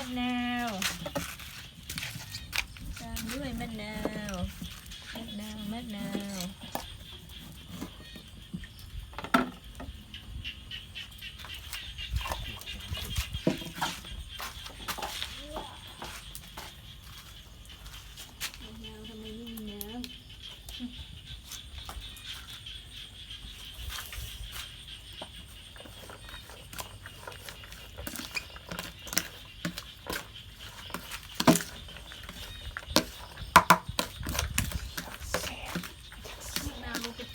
ะนาวตามด้วยมะนาวมะนาวทำไมไม่มีน้ำ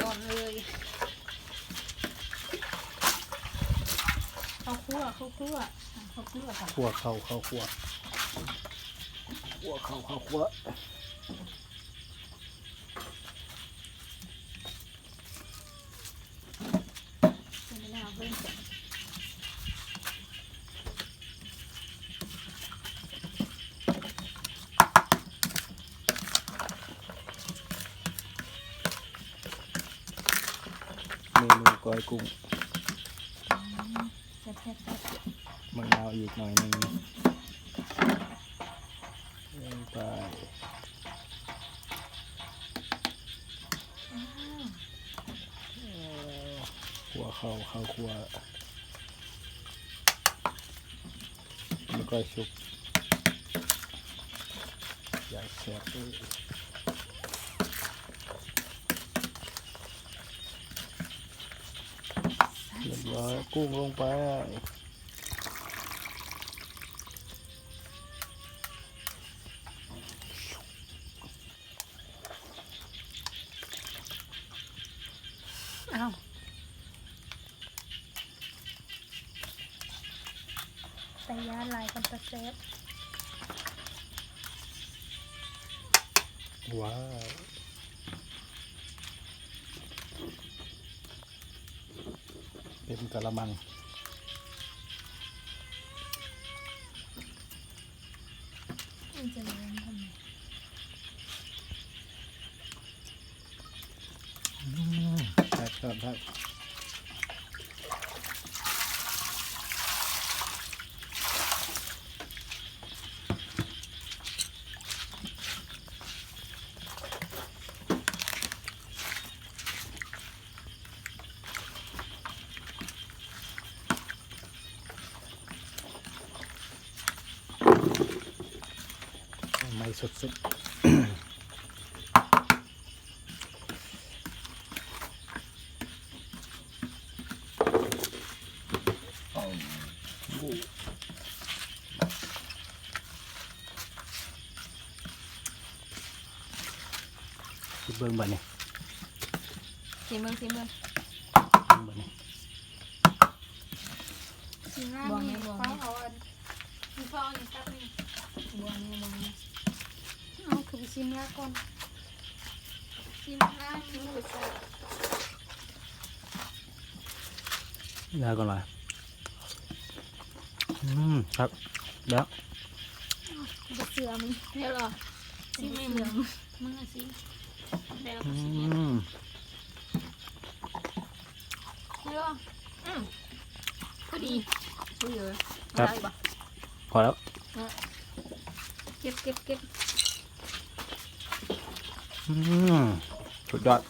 ก่อนเลยข้าวคั่วค่ะคั่วเข้าข้าวคั่วเป็นมะนาวเพิ่มเมนูก้อยกุ้งแซ่บมะนาวอีกหน่อยนึงไปคั่วเข้าคั่วแล้วก็ชุบอย่างแซ่บเลยเรียบร้อยกุ้งลงไปอ้าวแต่ยาลายกันตะเซฟว้าวเป็นกะละมังมันจะเลี้ยงทำไมครับไม่สุดเบิ่งบัดนี้ซีเมืองบัดนี้บวงเนี่ยเขาเอามีฟองนี่ตักนี่บวงเนี่ยเอาคือซีเมืองก่อนซีเมืองซีเมืองใส่ยาก่อนมาครับแล้วเสือมึงเดี๋ยวหรอซีไม่เหมือนมึงอะซีเดี๋ยวซีเดี๋ยวพอดีดูเยอะได้ปะพอแล้วเก็บสุดยอด